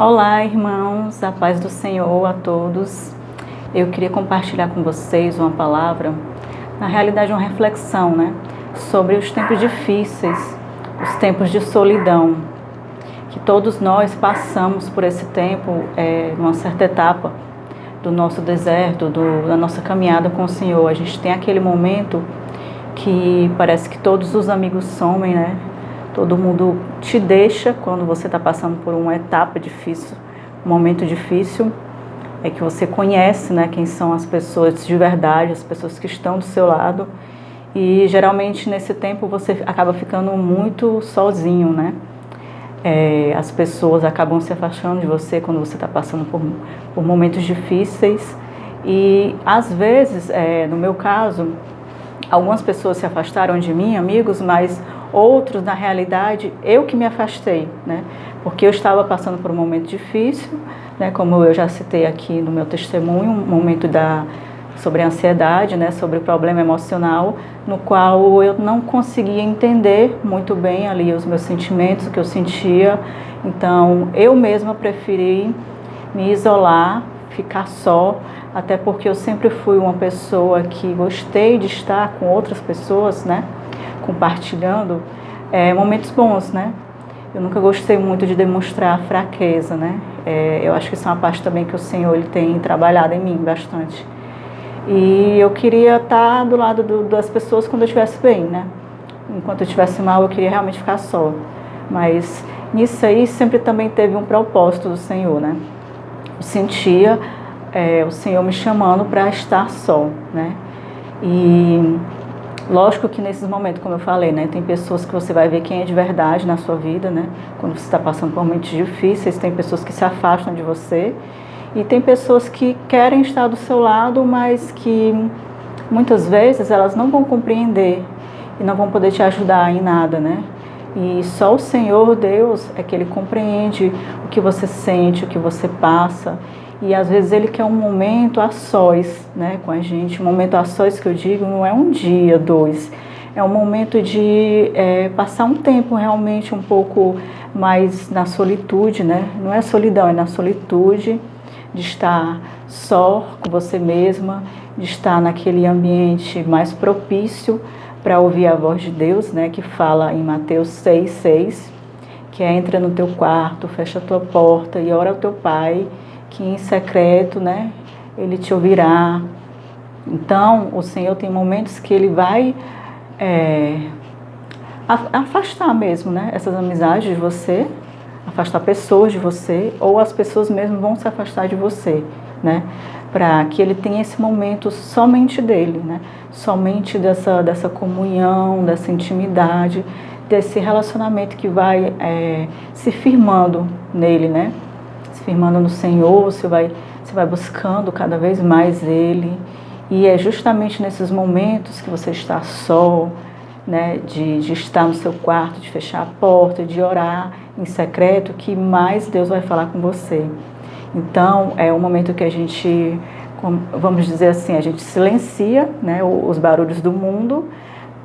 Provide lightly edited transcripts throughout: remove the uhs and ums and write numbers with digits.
Olá, irmãos, a paz do Senhor a todos. Eu queria compartilhar com vocês uma palavra, na realidade uma reflexão, sobre os tempos difíceis, os tempos de solidão, que todos nós passamos por esse tempo, numa certa etapa do nosso deserto, da nossa caminhada com o Senhor. A gente tem aquele momento que parece que todos os amigos somem, Todo mundo te deixa quando você está passando por uma etapa difícil, um momento difícil, é que você conhece, quem são as pessoas de verdade, as pessoas que estão do seu lado, e geralmente nesse tempo você acaba ficando muito sozinho, as pessoas acabam se afastando de você quando você está passando por momentos difíceis, e às vezes, no meu caso, algumas pessoas se afastaram de mim, amigos, mas outros, na realidade, eu que me afastei, porque eu estava passando por um momento difícil, como eu já citei aqui no meu testemunho, um momento sobre a ansiedade, sobre o problema emocional, no qual eu não conseguia entender muito bem ali os meus sentimentos, o que eu sentia. Então, eu mesma preferi me isolar, ficar só, até porque eu sempre fui uma pessoa que gostei de estar com outras pessoas, compartilhando momentos bons, Eu nunca gostei muito de demonstrar fraqueza, Eu acho que isso é uma parte também que o Senhor ele tem trabalhado em mim bastante. E eu queria estar do lado das pessoas quando eu estivesse bem, Enquanto eu estivesse mal, eu queria realmente ficar só. Mas nisso aí sempre também teve um propósito do Senhor, Eu sentia o Senhor me chamando para estar só, E lógico que nesses momentos, como eu falei, tem pessoas que você vai ver quem é de verdade na sua vida, Quando você está passando por momentos difíceis, tem pessoas que se afastam de você e tem pessoas que querem estar do seu lado, mas que muitas vezes elas não vão compreender e não vão poder te ajudar em nada, E só o Senhor, Deus, é que Ele compreende o que você sente, o que você passa. E às vezes Ele quer um momento a sós, com a gente. Um momento a sós que eu digo não é um dia, dois. É um momento de passar um tempo realmente um pouco mais na solitude, Não é solidão, é na solitude, de estar só com você mesma, de estar naquele ambiente mais propício para ouvir a voz de Deus, que fala em Mateus 6,6, que entra no teu quarto, fecha a tua porta e ora ao teu Pai, que em secreto, Ele te ouvirá. Então, o Senhor tem momentos que Ele vai afastar mesmo, essas amizades de você, afastar pessoas de você, ou as pessoas mesmo vão se afastar de você, para que Ele tenha esse momento somente dEle, somente dessa comunhão, dessa intimidade, desse relacionamento que vai se firmando nele, Se firmando no Senhor, você vai buscando cada vez mais Ele. E é justamente nesses momentos que você está só, de estar no seu quarto, de fechar a porta, de orar em secreto, que mais Deus vai falar com você. Então, é um momento que a gente, vamos dizer assim, a gente silencia, os barulhos do mundo,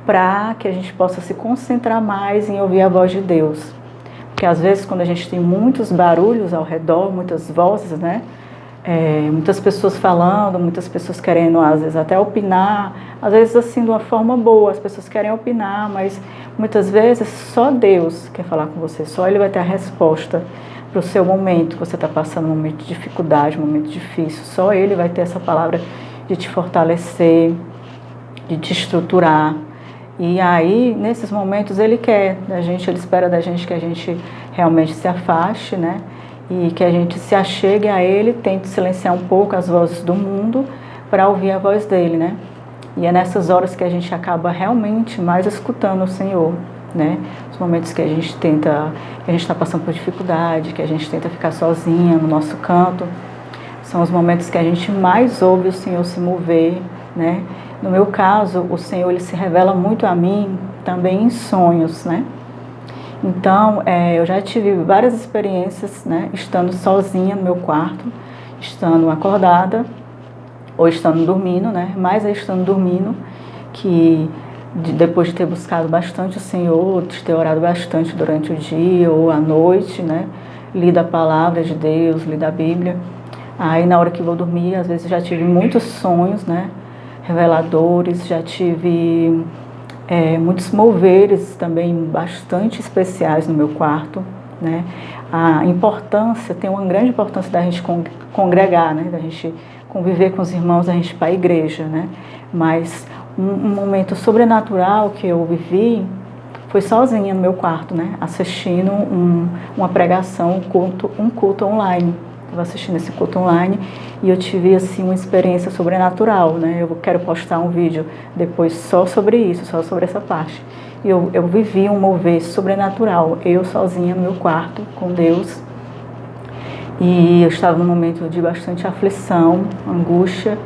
para que a gente possa se concentrar mais em ouvir a voz de Deus. Porque às vezes quando a gente tem muitos barulhos ao redor, muitas vozes, muitas pessoas falando, muitas pessoas querendo às vezes até opinar, às vezes assim de uma forma boa, as pessoas querem opinar, mas muitas vezes só Deus quer falar com você, só Ele vai ter a resposta para o seu momento, que você está passando um momento de dificuldade, um momento difícil, só Ele vai ter essa palavra de te fortalecer, de te estruturar. E aí, nesses momentos, Ele quer da gente, Ele espera da gente que a gente realmente se afaste, E que a gente se achegue a Ele, tente silenciar um pouco as vozes do mundo para ouvir a voz dEle, E é nessas horas que a gente acaba realmente mais escutando o Senhor, Os momentos que a gente está passando por dificuldade, que a gente tenta ficar sozinha no nosso canto, são os momentos que a gente mais ouve o Senhor se mover, No meu caso, o Senhor ele se revela muito a mim também em sonhos, Então, eu já tive várias experiências, estando sozinha no meu quarto, estando acordada ou estando dormindo, Mais é estando dormindo, que depois de ter buscado bastante o Senhor, de ter orado bastante durante o dia ou à noite, lido a palavra de Deus, lido a Bíblia. Aí na hora que vou dormir, às vezes já tive muitos sonhos, né, reveladores, já tive muitos moveres também bastante especiais no meu quarto, né. A importância, tem uma grande importância da gente congregar, né, da gente conviver com os irmãos, da gente ir para a igreja, né. Mas um momento sobrenatural que eu vivi foi sozinha no meu quarto, né, assistindo uma pregação, um culto online. Estava assistindo esse culto online e eu tive assim uma experiência sobrenatural, né? Eu quero postar um vídeo depois só sobre isso, só sobre essa parte. E eu vivi um mover sobrenatural, eu sozinha no meu quarto com Deus. E eu estava num momento de bastante aflição, angústia,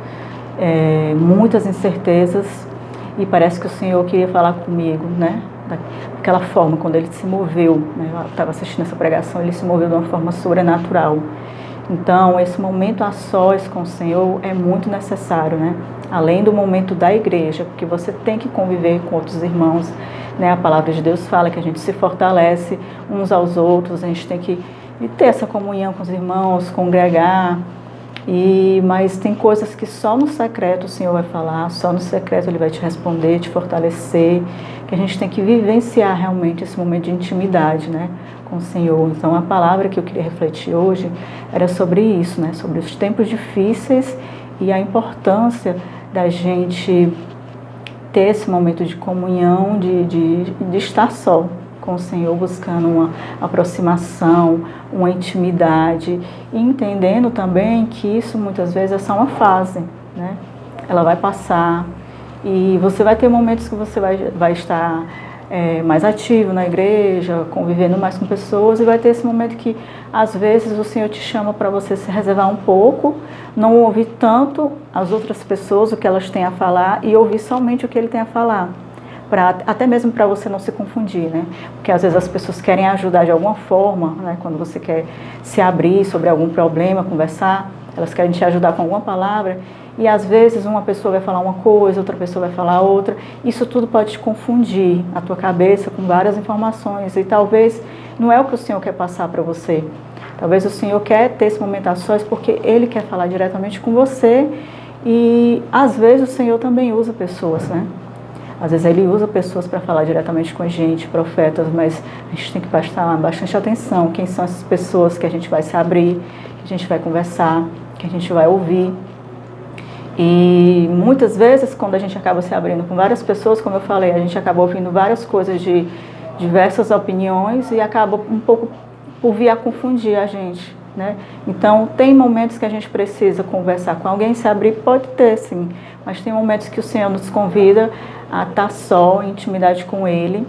muitas incertezas, e parece que o Senhor queria falar comigo, né? Daquela forma, quando Ele se moveu, né? Eu estava assistindo essa pregação, Ele se moveu de uma forma sobrenatural. Então, esse momento a sós com o Senhor é muito necessário, né? Além do momento da igreja, porque você tem que conviver com outros irmãos, né? A palavra de Deus fala que a gente se fortalece uns aos outros, a gente tem que ter essa comunhão com os irmãos, congregar. Mas tem coisas que só no secreto o Senhor vai falar, só no secreto Ele vai te responder, te fortalecer, que a gente tem que vivenciar realmente esse momento de intimidade, né, com o Senhor. Então a palavra que eu queria refletir hoje era sobre isso, né, sobre os tempos difíceis e a importância da gente ter esse momento de comunhão, de estar só com o Senhor, buscando uma aproximação, uma intimidade, e entendendo também que isso muitas vezes é só uma fase, né? Ela vai passar e você vai ter momentos que você vai estar mais ativo na igreja, convivendo mais com pessoas, e vai ter esse momento que às vezes o Senhor te chama para você se reservar um pouco, não ouvir tanto as outras pessoas, o que elas têm a falar, e ouvir somente o que Ele tem a falar. Até mesmo para você não se confundir, né? Porque às vezes as pessoas querem ajudar de alguma forma, né? Quando você quer se abrir sobre algum problema, conversar, elas querem te ajudar com alguma palavra, e às vezes uma pessoa vai falar uma coisa, outra pessoa vai falar outra. Isso tudo pode te confundir a tua cabeça com várias informações, e talvez não é o que o Senhor quer passar para você. Talvez o Senhor quer ter esse momento a sós porque Ele quer falar diretamente com você, e às vezes o Senhor também usa pessoas, né? Às vezes Ele usa pessoas para falar diretamente com a gente, profetas, mas a gente tem que prestar bastante atenção. Quem são essas pessoas que a gente vai se abrir, que a gente vai conversar, que a gente vai ouvir. E muitas vezes, quando a gente acaba se abrindo com várias pessoas, como eu falei, a gente acaba ouvindo várias coisas de diversas opiniões e acaba um pouco por vir a confundir a gente, né? Então, tem momentos que a gente precisa conversar com alguém, se abrir, pode ter, sim. Mas tem momentos que o Senhor nos convida a estar só, em intimidade com Ele.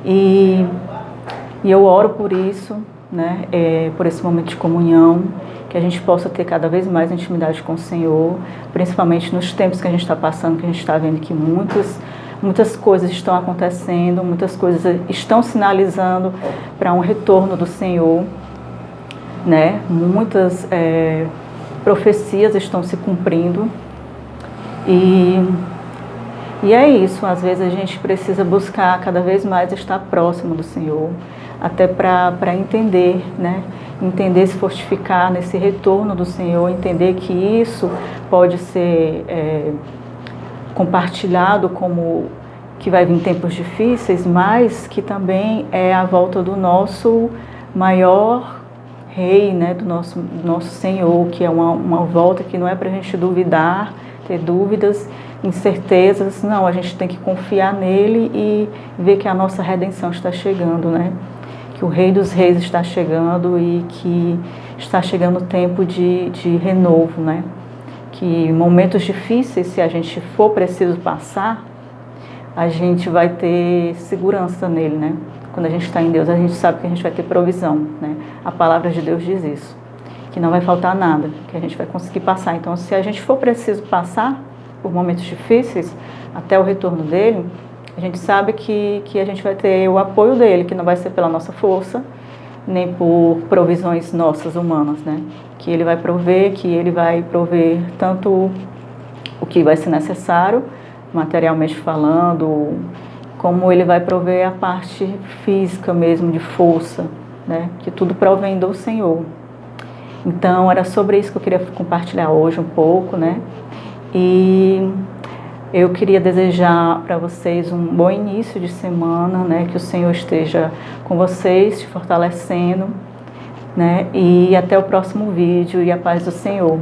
E eu oro por isso, né? Por esse momento de comunhão, que a gente possa ter cada vez mais intimidade com o Senhor, principalmente nos tempos que a gente está passando, que a gente está vendo que muitas coisas estão acontecendo, muitas coisas estão sinalizando para um retorno do Senhor, né? Muitas profecias estão se cumprindo. E é isso, às vezes a gente precisa buscar cada vez mais estar próximo do Senhor, até para entender, né? Entender, se fortificar nesse retorno do Senhor, entender que isso pode ser compartilhado como que vai vir tempos difíceis, mas que também é a volta do nosso maior Rei, né? Do nosso Senhor, que é uma volta que não é para a gente duvidar, ter dúvidas, incertezas. Não, a gente tem que confiar nele e ver que a nossa redenção está chegando, né? Que o Rei dos Reis está chegando e que está chegando o tempo de renovo, né? Que momentos difíceis, se a gente for preciso passar, a gente vai ter segurança nele, né? Quando a gente está em Deus, a gente sabe que a gente vai ter provisão, né? A palavra de Deus diz isso, que não vai faltar nada, que a gente vai conseguir passar. Então, se a gente for preciso passar por momentos difíceis, até o retorno dele, a gente sabe que a gente vai ter o apoio dele, que não vai ser pela nossa força, nem por provisões nossas humanas, né? Que ele vai prover tanto o que vai ser necessário, materialmente falando, como ele vai prover a parte física mesmo, de força, né? Que tudo provém do Senhor. Então, era sobre isso que eu queria compartilhar hoje um pouco, né? E eu queria desejar para vocês um bom início de semana, né? Que o Senhor esteja com vocês, te fortalecendo, né? E até o próximo vídeo e a paz do Senhor.